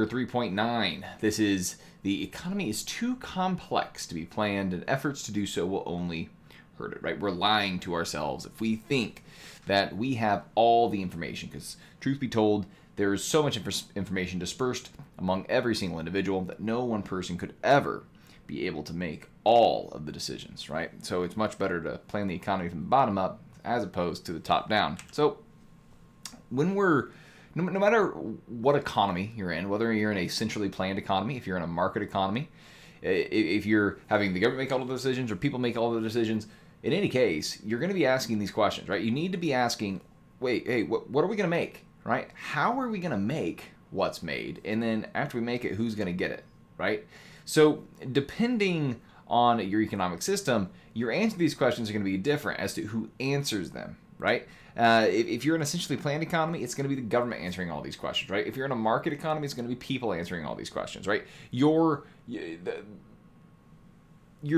3.9. This is the economy is too complex to be planned, and efforts to do so will only hurt it, right? We're lying to ourselves if we think that we have all the information, because truth be told, there is so much information dispersed among every single individual that no one person could ever be able to make all of the decisions, right? So it's much better to plan the economy from the bottom up as opposed to the top down. So when we're no matter what economy you're in, whether you're in a centrally planned economy, if you're in a market economy, if you're having the government make all of the decisions or people make all of the decisions, in any case, you're going to be asking these questions, right? You need to be asking, wait, hey, what are we going to make, right? How are we going to make what's made? And then after we make it, who's going to get it, right? So depending on your economic system, your answer to these questions are going to be different as to who answers them, right? If you're in an essentially planned economy, it's going to be the government answering all these questions, right? If you're in a market economy, it's going to be people answering all these questions, right? Your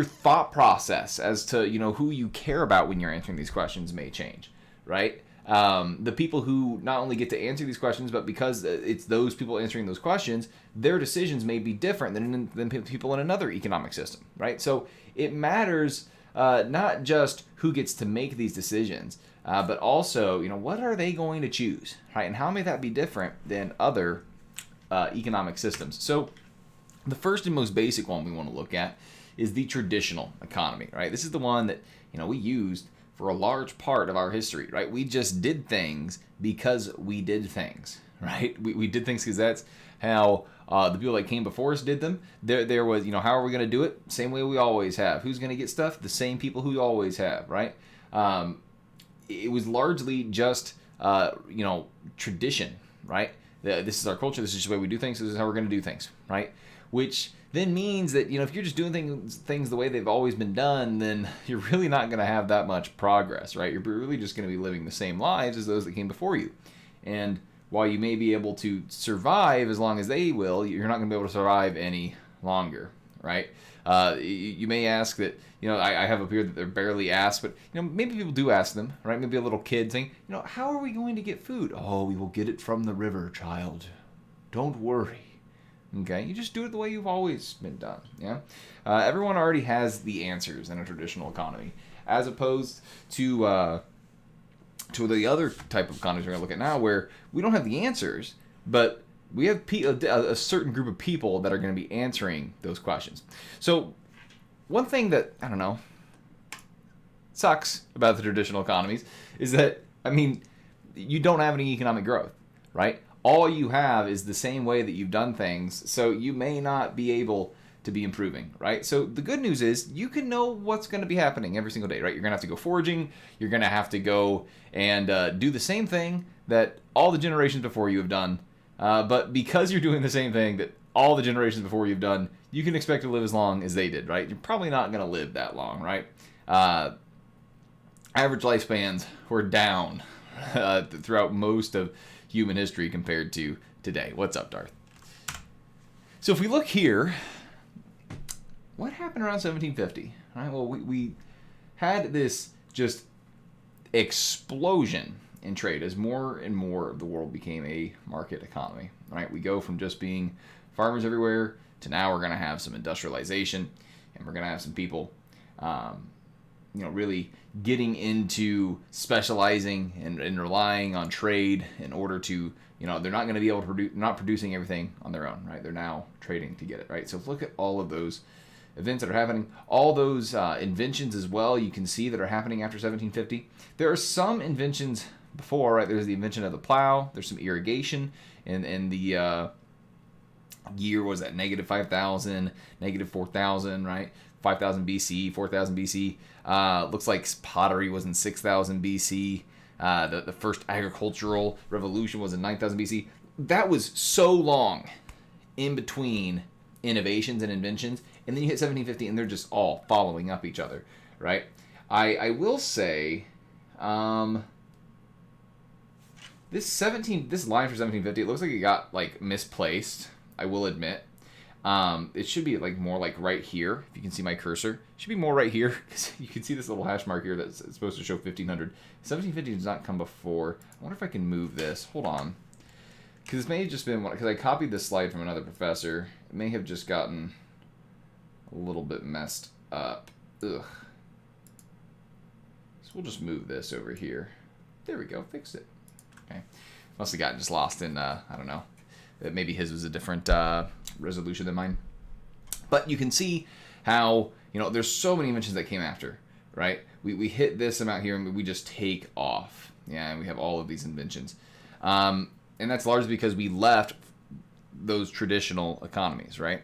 thought process as to who you care about when you're answering these questions may change, right? The people who not only get to answer these questions, but because it's those people answering those questions, their decisions may be different than people in another economic system, right? So it matters not just who gets to make these decisions, but also what are they going to choose, right? And how may that be different than other economic systems? So the first and most basic one we want to look at is the traditional economy, right? This is the one that we used for a large part of our history, right? We just did things because we did things, right? We did things because that's how the people that came before us did them. There was, how are we going to do it? Same way we always have. Who's going to get stuff? The same people who always have, right? It was largely just, tradition, right? This is our culture. This is just the way we do things. This is how we're going to do things, right? Which then means that, if you're just doing things the way they've always been done, then you're really not going to have that much progress, right? You're really just going to be living the same lives as those that came before you. And while you may be able to survive as long as they will, you're not going to be able to survive any longer, right? You may ask that, I have up here that they're barely asked, but, maybe people do ask them, right? Maybe a little kid saying, how are we going to get food? Oh, we will get it from the river, child. Don't worry. Okay, you just do it the way you've always been done. Yeah, everyone already has the answers in a traditional economy, as opposed to the other type of economies we're going to look at now, where we don't have the answers, but we have a certain group of people that are going to be answering those questions. So, one thing that sucks about the traditional economies is that you don't have any economic growth, right? All you have is the same way that you've done things, so you may not be able to be improving, right? So the good news is you can know what's going to be happening every single day, right? You're going to have to go foraging. You're going to have to go and do the same thing that all the generations before you have done. But because you're doing the same thing that all the generations before you've done, you can expect to live as long as they did, right? You're probably not going to live that long, right? Average lifespans were down throughout most of human history compared to today. What's up, Darth? So if we look here, what happened around 1750? All right, well, we had this just explosion in trade as more and more of the world became a market economy. All right, we go from just being farmers everywhere to now we're going to have some industrialization, and we're going to have some people really getting into specializing and relying on trade in order to, they're not going to be able to produce, not producing everything on their own, right? They're now trading to get it, right? So look at all of those events that are happening, all those inventions as well, you can see that are happening after 1750. There are some inventions before, right? There's the invention of the plow, there's some irrigation, and the year was at negative 5,000, negative 4,000, right? 5,000 BC, 4,000 BC. Looks like pottery was in 6,000 BC. The first agricultural revolution was in 9,000 BC. That was so long in between innovations and inventions. And then you hit 1750 and they're just all following up each other, right? I will say, this line for 1750, it looks like it got misplaced, I will admit. It should be more right here. If you can see my cursor, it should be more right here because you can see this little hash mark here that's supposed to show 1500. 1750 does not come before. I wonder if I can move this. Hold on, this may have just been because I copied this slide from another professor. It may have just gotten a little bit messed up. Ugh. So we'll just move this over here. There we go, fixed it. Okay, must have gotten just lost in I don't know. Maybe his was a different resolution than mine. But you can see how, there's so many inventions that came after, right? We hit this amount here and we just take off. Yeah, and we have all of these inventions. And that's largely because we left those traditional economies, right?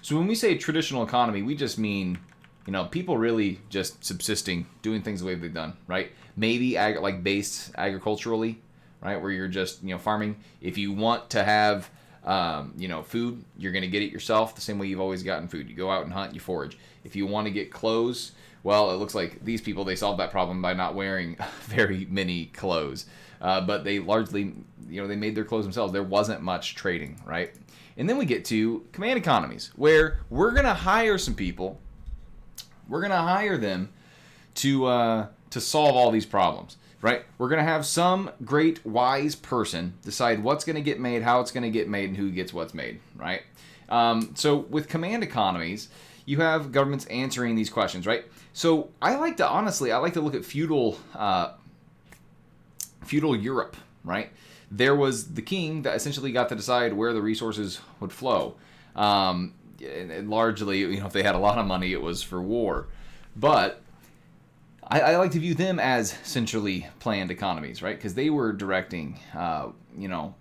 So when we say traditional economy, we just mean, people really just subsisting, doing things the way they've done, right? Maybe based agriculturally, right? Where you're just, farming. If you want to have, food, you're going to get it yourself the same way you've always gotten food. You go out and hunt, you forage. If you want to get clothes, well, it looks like these people, they solved that problem by not wearing very many clothes. But they largely, they made their clothes themselves. There wasn't much trading, right? And then we get to command economies, where we're going to hire some people. We're going to hire them to solve all these problems, right? We're going to have some great wise person decide what's going to get made, how it's going to get made, and who gets what's made, right? So with command economies, you have governments answering these questions, right? So I like to look at feudal Europe, right? There was the king that essentially got to decide where the resources would flow. And largely, if they had a lot of money, it was for war. But I like to view them as centrally planned economies, right? Because they were directing,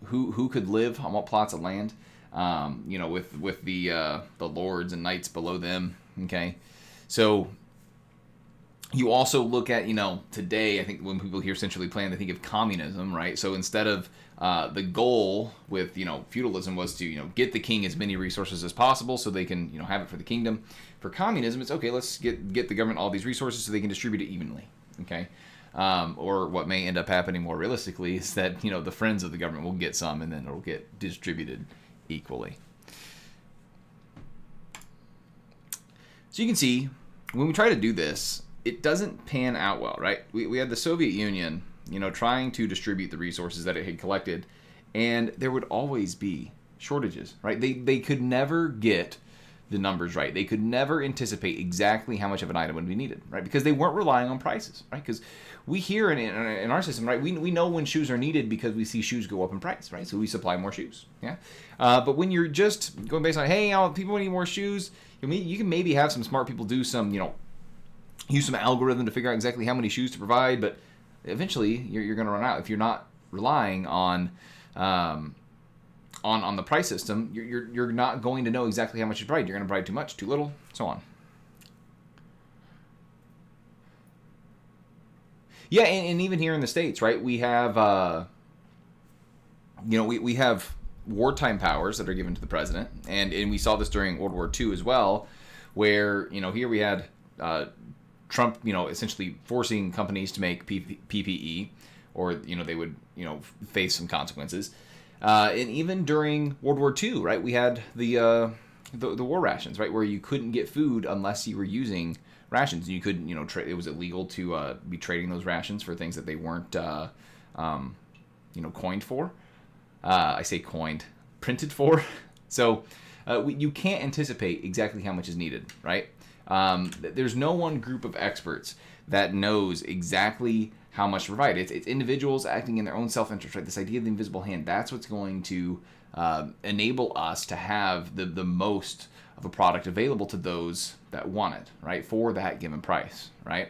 who could live on what plots of land, with the lords and knights below them. Okay, so you also look at, today, I think when people hear centrally planned, they think of communism, right? So instead of the goal with, feudalism was to, get the king as many resources as possible so they can, have it for the kingdom. For communism, it's okay, let's get the government all these resources so they can distribute it evenly, okay? Or what may end up happening more realistically is that, the friends of the government will get some and then it'll get distributed equally. So you can see, when we try to do this, it doesn't pan out well, right? We had the Soviet Union, trying to distribute the resources that it had collected, and there would always be shortages, right? They could never get the numbers right. They could never anticipate exactly how much of an item would be needed, right? Because they weren't relying on prices, right? Because we here in our system, right, we know when shoes are needed because we see shoes go up in price, right? So we supply more shoes, yeah? But when you're just going based on, hey, people need more shoes, you can maybe have some smart people do some, use some algorithm to figure out exactly how many shoes to provide, but eventually you're going to run out if you're not relying on the price system. You're not going to know exactly how much to provide. You're going to provide too much, too little, so on. Yeah, and even here in the States, right? We have we have wartime powers that are given to the president, and we saw this during World War II as well, where here we had Trump, essentially forcing companies to make PPE, or they would face some consequences. And even during World War II, right, we had the war rations, right, where you couldn't get food unless you were using rations, and you couldn't, it was illegal to be trading those rations for things that they weren't, coined for. I say coined, printed for. So you can't anticipate exactly how much is needed, right? There's no one group of experts that knows exactly how much to provide. It's individuals acting in their own self-interest, right? This idea of the invisible hand, that's what's going to enable us to have the most of a product available to those that want it, right? For that given price, right?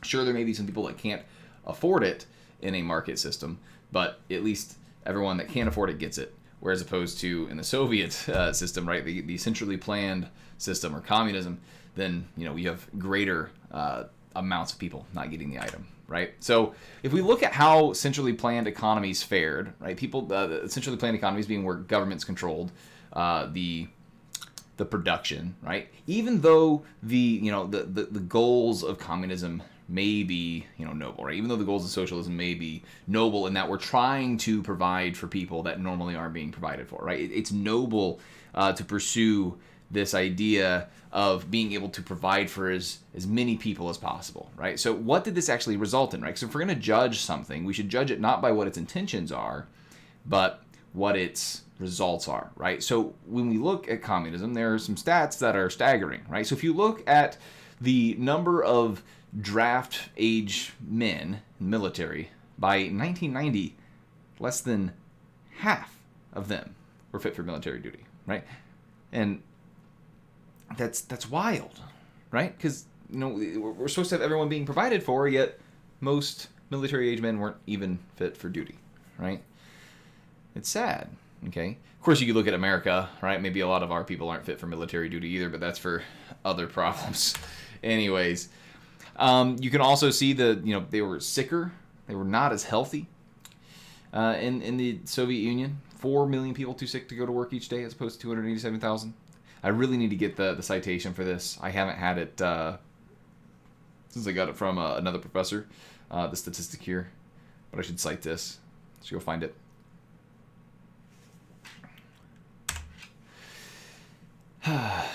Sure, there may be some people that can't afford it in a market system, but at least everyone that can't afford it gets it. Whereas opposed to in the Soviet system, right, the centrally planned system or communism, then we have greater amounts of people not getting the item, right? So if we look at how centrally planned economies fared, right, the centrally planned economies being where governments controlled the production, right? Even though the goals of communism may be noble, right? Even though the goals of socialism may be noble in that we're trying to provide for people that normally aren't being provided for, right? It's noble to pursue this idea of being able to provide for as many people as possible, right? So what did this actually result in, right? So if we're going to judge something, we should judge it not by what its intentions are, but what its results are, right? So when we look at communism, there are some stats that are staggering, right? So if you look at the number of draft age men in the military, by 1990, less than half of them were fit for military duty, right? And that's wild, right? Because we're supposed to have everyone being provided for, yet most military age men weren't even fit for duty, right? It's sad. Okay. Of course, you could look at America, right? Maybe a lot of our people aren't fit for military duty either, but that's for other problems. Anyways, you can also see they were sicker, they were not as healthy. In the Soviet Union, 4 million people too sick to go to work each day, as opposed to 287,000. I really need to get the citation for this. I haven't had it since I got it from another professor, the statistic here. But I should cite this. So you'll find it.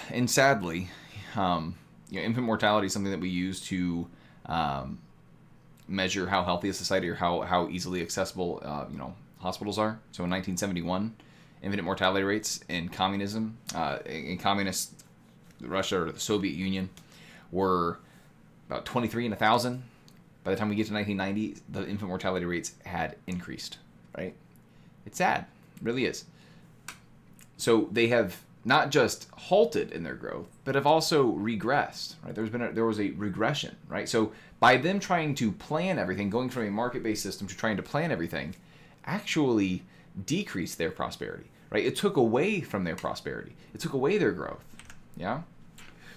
And sadly, infant mortality is something that we use to measure how healthy a society or how easily accessible hospitals are. So in 1971, infant mortality rates in communism, in communist Russia or the Soviet Union, were about 23 in 1,000. By the time we get to 1990, the infant mortality rates had increased. Right? It's sad, it really is. So they have not just halted in their growth, but have also regressed. Right? There was a regression. Right? So by them trying to plan everything, going from a market-based system to trying to plan everything, actually decreased their prosperity. Right? It took away from their prosperity. It took away their growth. Yeah.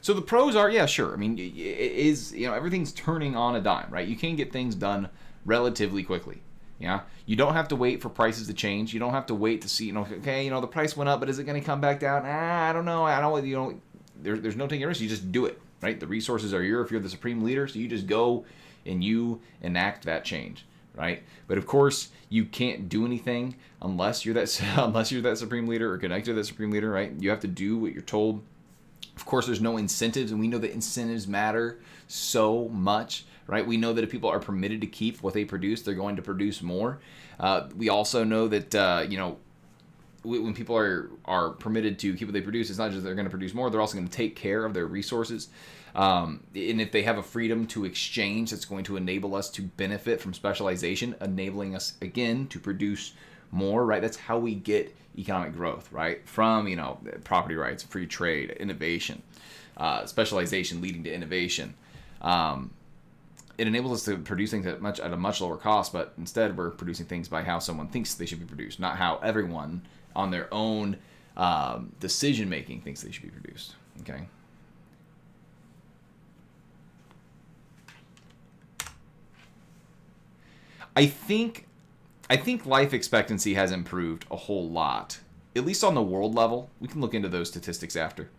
So the pros are, yeah, sure. I mean, it is, everything's turning on a dime, right? You can get things done relatively quickly. Yeah. You don't have to wait for prices to change. You don't have to wait to see, okay, the price went up, but is it going to come back down? I don't know. There's no taking a risk. You just do it, right? The resources are yours if you're the supreme leader. So you just go and you enact that change, right? But of course, you can't do anything unless you're that supreme leader or connected to that supreme leader, right? You have to do what you're told. Of course, there's no incentives, and we know that incentives matter so much, right? We know that if people are permitted to keep what they produce, they're going to produce more. We also know that, when people are permitted to keep what they produce, it's not just they're going to produce more, they're also going to take care of their resources. And if they have a freedom to exchange, that's going to enable us to benefit from specialization, enabling us, again, to produce more, right? That's how we get economic growth, right? From, property rights, free trade, innovation, specialization leading to innovation. It enables us to produce things at a much lower cost, but instead we're producing things by how someone thinks they should be produced, not how everyone on their own decision-making thinks they should be produced, okay? I think life expectancy has improved a whole lot, at least on the world level. We can look into those statistics after.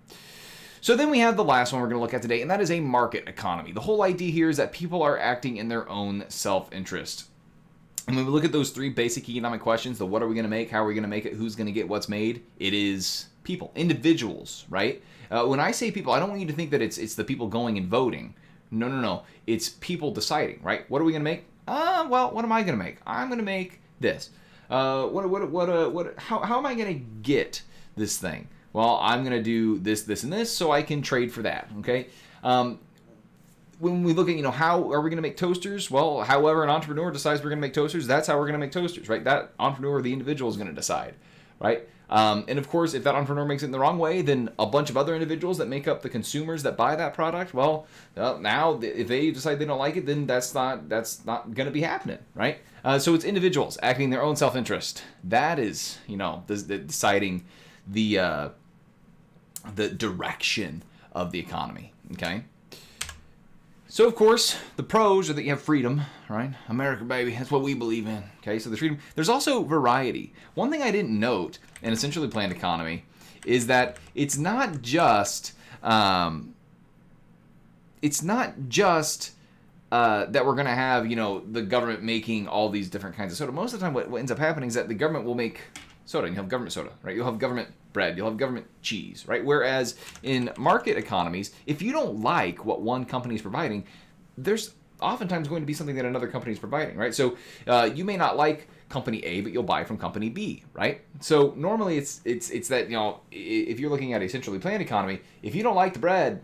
So then we have the last one we're going to look at today, and that is a market economy. The whole idea here is that people are acting in their own self-interest. And when we look at those three basic economic questions, the what are we going to make, how are we going to make it, who's going to get what's made, it is people, individuals, right? When I say people, I don't want you to think that it's the people going and voting. No. It's people deciding, right? What are we going to make? Well, what am I going to make? I'm going to make this. How am I going to get this thing? Well, I'm going to do this, and this, so I can trade for that, okay? When we look at, how are we going to make toasters? Well, however an entrepreneur decides we're going to make toasters, that's how we're going to make toasters, right? That entrepreneur, the individual, is going to decide, right? And of course, if that entrepreneur makes it in the wrong way, then a bunch of other individuals that make up the consumers that buy that product, well, now if they decide they don't like it, then that's not going to be happening, right? So it's individuals acting in their own self-interest. That is, deciding the direction of the economy, okay? So, of course, the pros are that you have freedom, right? America, baby, that's what we believe in, okay? So there's freedom. There's also variety. One thing I didn't note in a centrally planned economy is that it's not just that we're going to have, the government making all these different kinds of soda. Most of the time what ends up happening is that the government will make soda, and you have government soda, right? You'll have government bread, you'll have government cheese, right? Whereas in market economies, if you don't like what one company is providing, there's oftentimes going to be something that another company is providing, right? So you may not like company A, but you'll buy from company B, right? So normally it's that, if you're looking at a centrally planned economy, if you don't like the bread,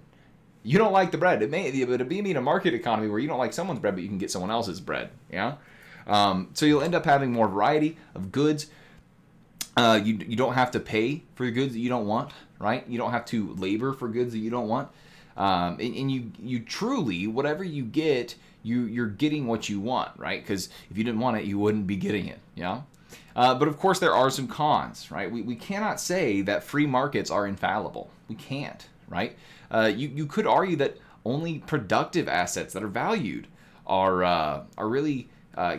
you don't like the bread. It may be in a market economy where you don't like someone's bread, but you can get someone else's bread, yeah? So you'll end up having more variety of goods. You don't have to pay for the goods that you don't want, right? You don't have to labor for goods that you don't want. And you truly, whatever you get, you're getting what you want, right? Because if you didn't want it, you wouldn't be getting it, yeah? But of course, there are some cons, right? We cannot say that free markets are infallible. We can't, right? You could argue that only productive assets that are valued are really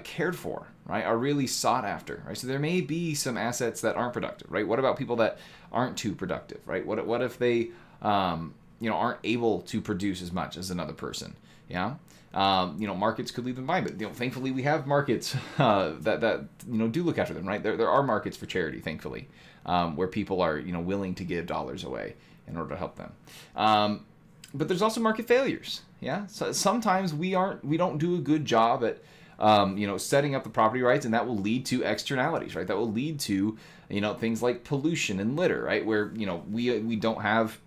cared for, right? Are really sought after, right? So there may be some assets that aren't productive, right? What about people that aren't too productive, right? What if they aren't able to produce as much as another person, yeah? Markets could leave them behind, but thankfully we have markets that do look after them, right? There are markets for charity, thankfully, where people are willing to give dollars away in order to help them. But there's also market failures, yeah. So sometimes we don't do a good job at setting up the property rights, and that will lead to externalities, right? That will lead to things like pollution and litter, right? Where we don't have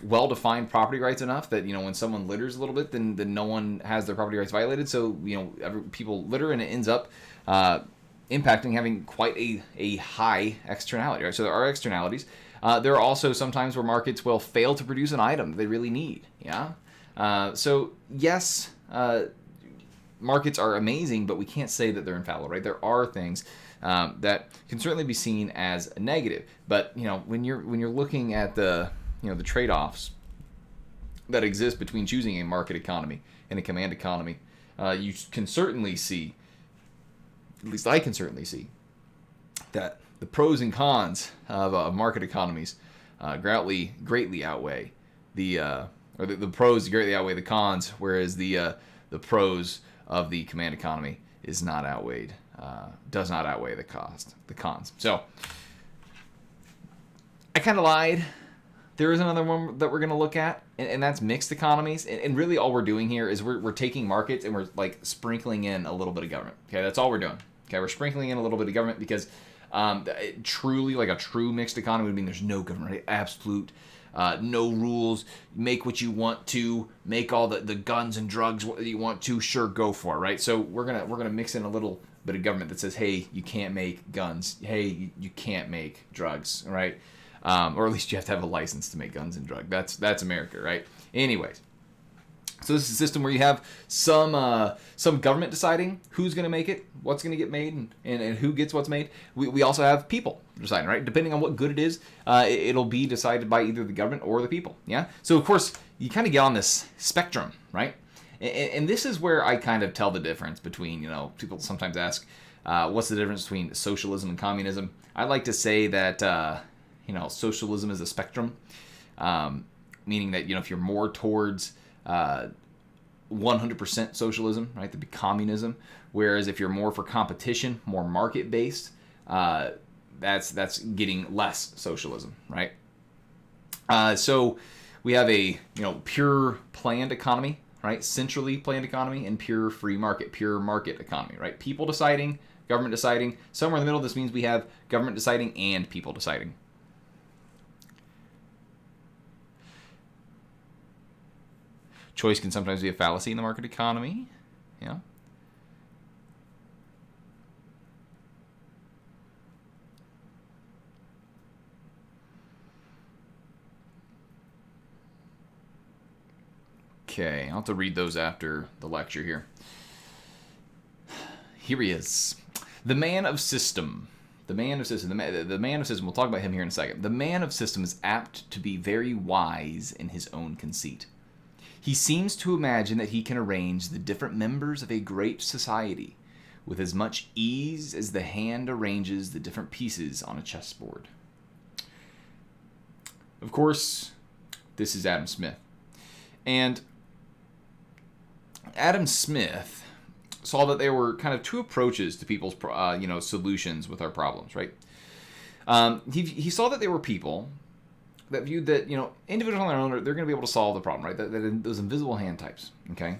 well-defined property rights enough that when someone litters a little bit, then no one has their property rights violated. So people litter, and it ends up impacting having quite a high externality, right? So there are externalities. There are also sometimes where markets will fail to produce an item that they really need. Yeah. So yes, markets are amazing, but we can't say that they're infallible, right? There are things that can certainly be seen as a negative, but when you're looking at the the trade-offs that exist between choosing a market economy and a command economy, you can certainly see, at least I can certainly see, that the pros and cons of market economies greatly outweigh the pros greatly outweigh the cons, whereas the pros of the command economy does not outweigh the cons. So I kind of lied. There is another one that we're going to look at, and that's mixed economies. And really all we're doing here is we're taking markets and we're like sprinkling in a little bit of government. Okay, that's all we're doing. Okay, we're sprinkling in a little bit of government because truly, like a true mixed economy would mean there's no government, right? Absolute, no rules. Make what you want to. Make all the guns and drugs what you want to. Sure, go for it, right? So we're gonna mix in a little bit of government that says, hey, you can't make guns. Hey, you can't make drugs, right? Or at least you have to have a license to make guns and drugs. That's America, right? Anyways, so this is a system where you have some government deciding who's going to make it, what's going to get made, and who gets what's made. We also have people deciding, right? Depending on what good it is, it'll be decided by either the government or the people, yeah? So, of course, you kind of get on this spectrum, right? And this is where I kind of tell the difference between, people sometimes ask, what's the difference between socialism and communism? I like to say that, socialism is a spectrum, meaning that, if you're more towards 100% socialism, right, that'd be communism. Whereas if you're more for competition, more market-based, that's getting less socialism, right? So we have a pure planned economy, right, centrally planned economy, and pure free market, pure market economy, right? People deciding, government deciding. Somewhere in the middle, this means we have government deciding and people deciding. Choice can sometimes be a fallacy in the market economy. Yeah. Okay, I'll have to read those after the lecture here. Here he is. The man of system. The man of system. The man of system. We'll talk about him here in a second. The man of system is apt to be very wise in his own conceit. He seems to imagine that he can arrange the different members of a great society with as much ease as the hand arranges the different pieces on a chessboard. Of course, this is Adam Smith. And Adam Smith saw that there were kind of two approaches to people's, solutions with our problems, right? He saw that there were people that viewed that, individuals on their own, they're going to be able to solve the problem, right? Those invisible hand types, okay?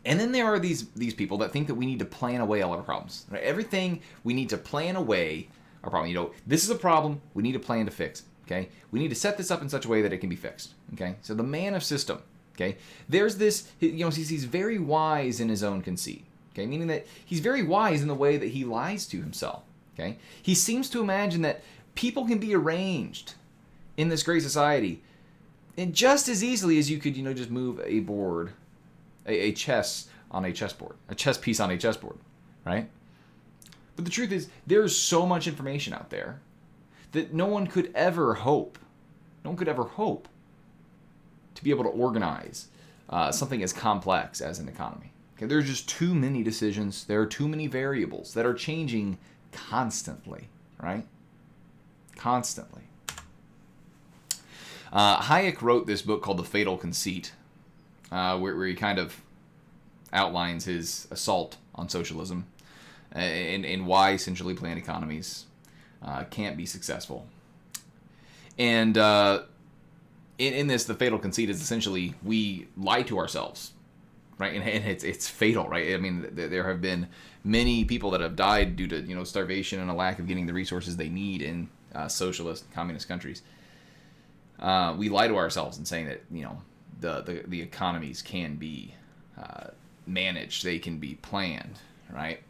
And then there are these people that think that we need to plan away all our problems, right? Everything we need to plan away our problem. This is a problem, we need a plan to fix it, okay? We need to set this up in such a way that it can be fixed, okay? So the man of system, okay? There's this, he's very wise in his own conceit, okay? Meaning that he's very wise in the way that he lies to himself, okay? He seems to imagine that people can be arranged in this great society and just as easily as you could, just move a board, a chess on a chessboard, a chess piece on a chessboard, right? But the truth is, there's so much information out there that no one could ever hope to be able to organize something as complex as an economy. Okay, there's just too many decisions. There are too many variables that are changing constantly, right? Constantly. Hayek wrote this book called The Fatal Conceit, where he kind of outlines his assault on socialism and why centrally planned economies can't be successful. And in this, the fatal conceit is essentially we lie to ourselves, right? And it's fatal, right? I mean, there have been many people that have died due to starvation and a lack of getting the resources they need in socialist, communist countries. We lie to ourselves in saying that the economies can be managed, they can be planned, right?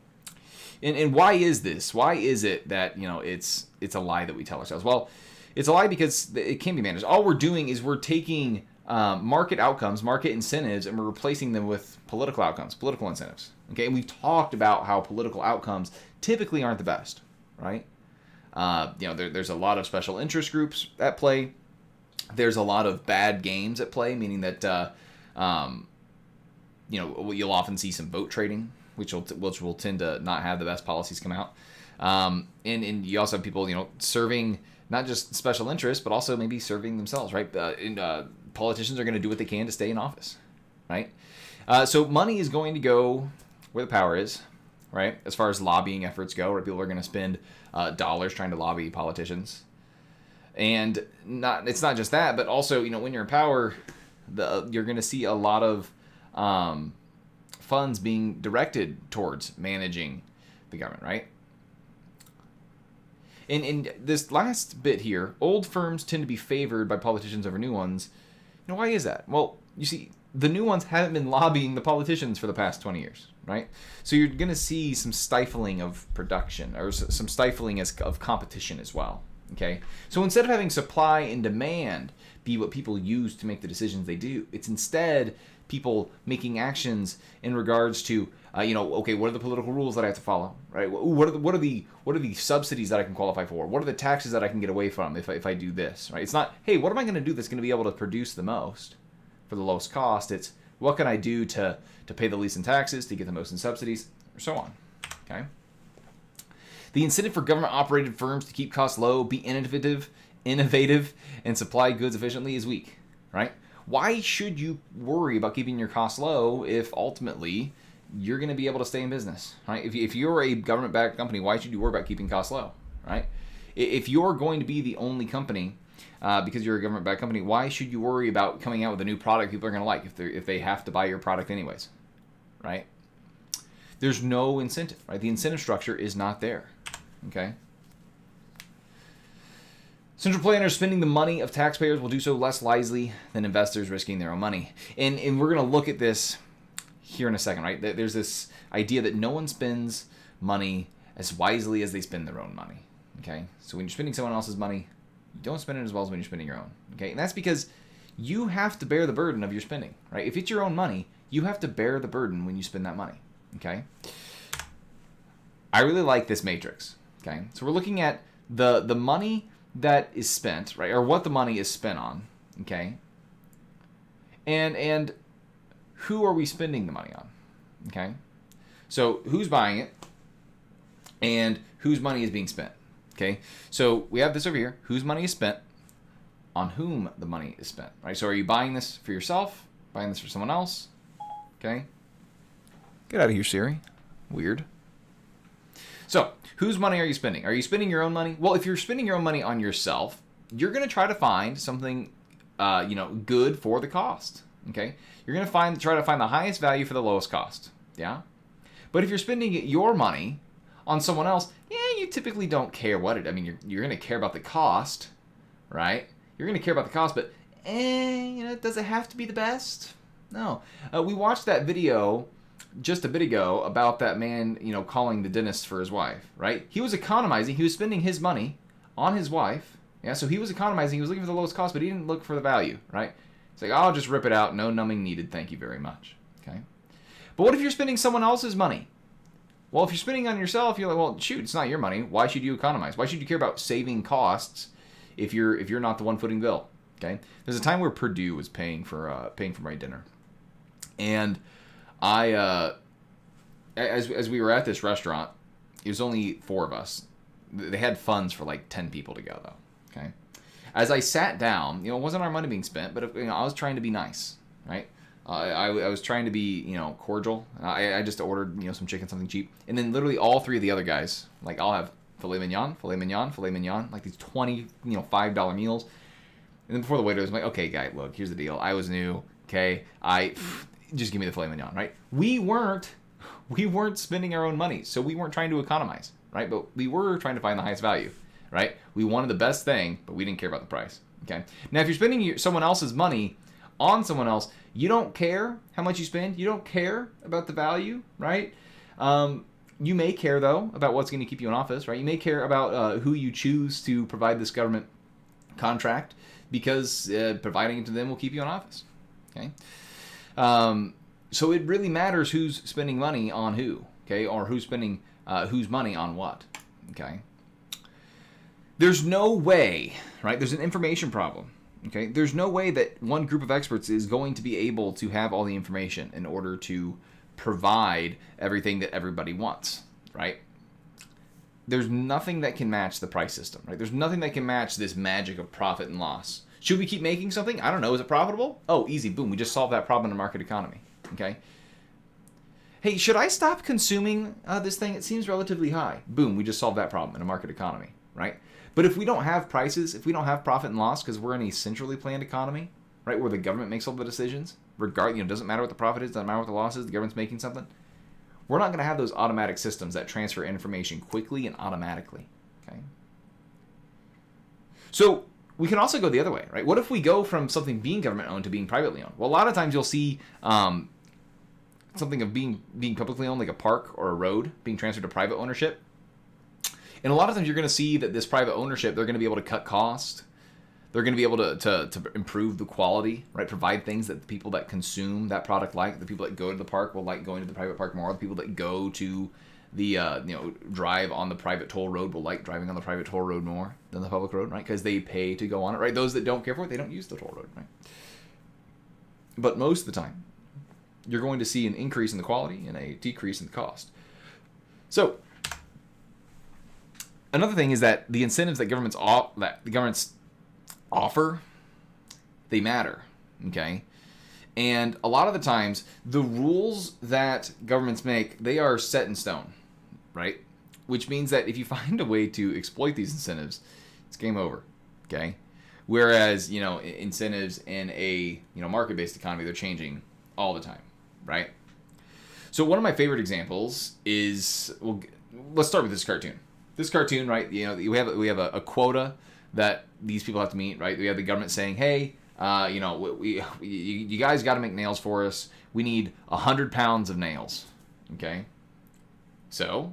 And why is this? Why is it that it's a lie that we tell ourselves? Well, it's a lie because it can be managed. All we're doing is we're taking market outcomes, market incentives, and we're replacing them with political outcomes, political incentives. Okay, and we've talked about how political outcomes typically aren't the best, right? There's a lot of special interest groups at play. There's a lot of bad games at play, meaning that you'll often see some vote trading, which will tend to not have the best policies come out. And you also have people serving not just special interests, but also maybe serving themselves, right? Politicians are going to do what they can to stay in office, right? So money is going to go where the power is, right? As far as lobbying efforts go, right? People are going to spend dollars trying to lobby politicians. And it's not just that, but also, when you're in power, you're going to see a lot of funds being directed towards managing the government, right? In this last bit here, old firms tend to be favored by politicians over new ones. Why is that? Well, you see, the new ones haven't been lobbying the politicians for the past 20 years, right? So you're going to see some stifling of production, or some stifling of competition as well, okay? So instead of having supply and demand be what people use to make the decisions they do, it's instead people making actions in regards to, okay, what are the political rules that I have to follow, right? What are the subsidies that I can qualify for? What are the taxes that I can get away from if I do this, right? It's not, hey, what am I going to do that's going to be able to produce the most for the lowest cost? It's what can I do to pay the least in taxes, to get the most in subsidies, or so on, okay? The incentive for government-operated firms to keep costs low, be innovative, and supply goods efficiently is weak, right? Why should you worry about keeping your costs low if ultimately you're going to be able to stay in business, right? If you're a government-backed company, why should you worry about keeping costs low, right? If you're going to be the only company because you're a government-backed company, why should you worry about coming out with a new product people are going to like if they have to buy your product anyways, right? There's no incentive, right? The incentive structure is not there, okay? Central planners spending the money of taxpayers will do so less wisely than investors risking their own money. And we're going to look at this here in a second, right? There's this idea that no one spends money as wisely as they spend their own money, okay? So when you're spending someone else's money, you don't spend it as well as when you're spending your own, okay? And that's because you have to bear the burden of your spending, right? If it's your own money, you have to bear the burden when you spend that money, okay? I really like this matrix, okay? So we're looking at the money that is spent, right, or what the money is spent on, okay, and who are we spending the money on, okay? So who's buying it, and whose money is being spent, okay? So we have this over here: whose money is spent, on whom the money is spent, right? So are you buying this for yourself, buying this for someone else, okay? Get out of here, Siri. Weird. So, whose money are you spending? Are you spending your own money? Well, if you're spending your own money on yourself, you're going to try to find something, good for the cost. Okay, you're going to try to find the highest value for the lowest cost. Yeah, but if you're spending your money on someone else, you typically don't care what it. I mean, you're going to care about the cost, right? You're going to care about the cost, but does it have to be the best? No. We watched that video just a bit ago about that man, calling the dentist for his wife, right? He was economizing. He was spending his money on his wife. Yeah, so he was economizing. He was looking for the lowest cost, but he didn't look for the value, right? It's like, I'll just rip it out. No numbing needed. Thank you very much. Okay. But what if you're spending someone else's money? Well, if you're spending on yourself, you're like, well, shoot, it's not your money. Why should you economize? Why should you care about saving costs if you're not the one footing the bill? Okay. There's a time where Purdue was paying for my dinner, and I as we were at this restaurant, it was only 4 of us. They had funds for like 10 people to go though. Okay. As I sat down, it wasn't our money being spent, but I was trying to be nice, right? I was trying to be, cordial. I just ordered, some chicken, something cheap. And then literally all 3 of the other guys, like, I'll have filet mignon, filet mignon, filet mignon, like these 20, $5 meals. And then before the waiter was like, okay, guy, look, here's the deal. I was new, okay? Just give me the filet mignon, right? We weren't spending our own money, so we weren't trying to economize, right? But we were trying to find the highest value, right? We wanted the best thing, but we didn't care about the price, okay? Now, if you're spending someone else's money on someone else, you don't care how much you spend. You don't care about the value, right? You may care, though, about what's going to keep you in office, right? You may care about who you choose to provide this government contract, because providing it to them will keep you in office, okay? So it really matters who's spending money on who, okay? Or who's spending whose money on what, okay? There's no way, right? There's an information problem. Okay, there's no way that one group of experts is going to be able to have all the information in order to provide everything that everybody wants, right? There's nothing that can match the price system, right? There's nothing that can match this magic of profit and loss. Should we keep making something? I don't know. Is it profitable? Oh, easy. Boom. We just solved that problem in a market economy. Okay. Hey, should I stop consuming this thing? It seems relatively high. Boom. We just solved that problem in a market economy, right? But if we don't have prices, if we don't have profit and loss, because we're in a centrally planned economy, right, where the government makes all the decisions, doesn't matter what the profit is, doesn't matter what the loss is, the government's making something, we're not going to have those automatic systems that transfer information quickly and automatically, okay? So we can also go the other way, right? What if we go from something being government-owned to being privately owned? Well, a lot of times you'll see something of being publicly owned, like a park or a road, being transferred to private ownership. And a lot of times you're going to see that this private ownership, they're going to be able to cut costs. They're going to be able to improve the quality, right? Provide things that the people that consume that product like. The people that go to the park will like going to the private park more. The people that go to the, drive on the private toll road will like driving on the private toll road more than the public road, right? Because they pay to go on it, right? Those that don't care for it, they don't use the toll road, right? But most of the time, you're going to see an increase in the quality and a decrease in the cost. So another thing is that the incentives that governments offer, they matter, okay? And a lot of the times, the rules that governments make, they are set in stone, right? Which means that if you find a way to exploit these incentives, it's game over, okay? Whereas, incentives in a, market-based economy, they're changing all the time, right? So one of my favorite examples is, let's start with this cartoon. This cartoon, right? We have a quota that these people have to meet, right? We have the government saying, "Hey, you guys got to make nails for us. We need 100 pounds of nails." Okay, so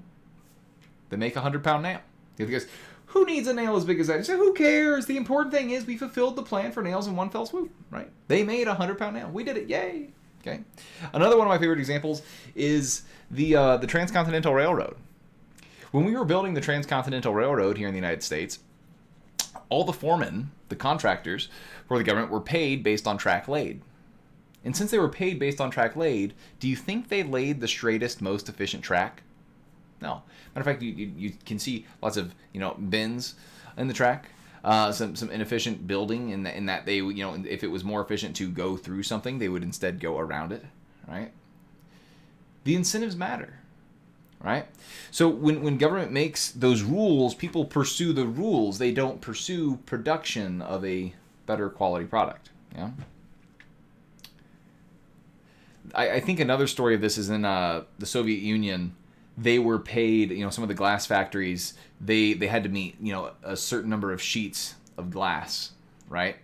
they make a 100-pound nail. Because who needs a nail as big as that? So who cares? The important thing is we fulfilled the plan for nails in one fell swoop, right? They made a 100-pound nail. We did it. Yay! Okay. Another one of my favorite examples is the Transcontinental Railroad. When we were building the Transcontinental Railroad here in the United States, all the foremen, the contractors for the government, were paid based on track laid. And since they were paid based on track laid, do you think they laid the straightest, most efficient track? No. Matter of fact, you can see lots of bends in the track, some inefficient building in that they if it was more efficient to go through something, they would instead go around it, right? The incentives matter. right? So when government makes those rules, people pursue the rules. They don't pursue production of a better quality product. Yeah. I think another story of this is in the Soviet Union. They were paid, some of the glass factories, they had to meet, a certain number of sheets of glass, right?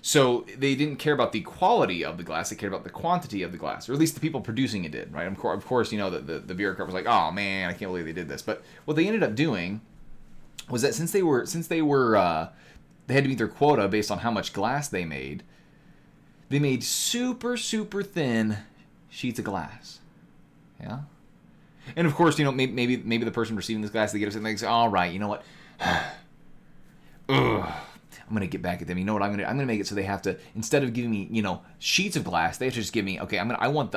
So they didn't care about the quality of the glass; they cared about the quantity of the glass, or at least the people producing it did, right? Of course, the bureaucrat was like, "Oh man, I can't believe they did this." But what they ended up doing was that since they had to meet their quota based on how much glass they made super super thin sheets of glass, yeah. And of course, maybe the person receiving this glass, they get upset and they say, "All right, you know what? Ugh. I'm gonna get back at them. You know what I'm gonna make it so they have to, instead of giving me, sheets of glass, they have to just give me, okay, I want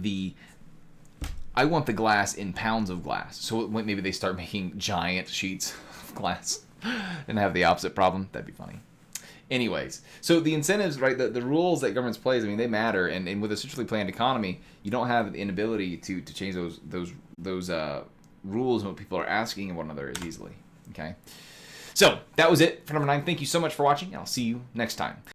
the glass in pounds of glass." So maybe they start making giant sheets of glass and have the opposite problem. That'd be funny. Anyways, so the incentives, right, the rules that governments plays, they matter, and with a centrally planned economy, you don't have the inability to change those rules and what people are asking of one another as easily. Okay. So that was it for number 9. Thank you so much for watching, and I'll see you next time.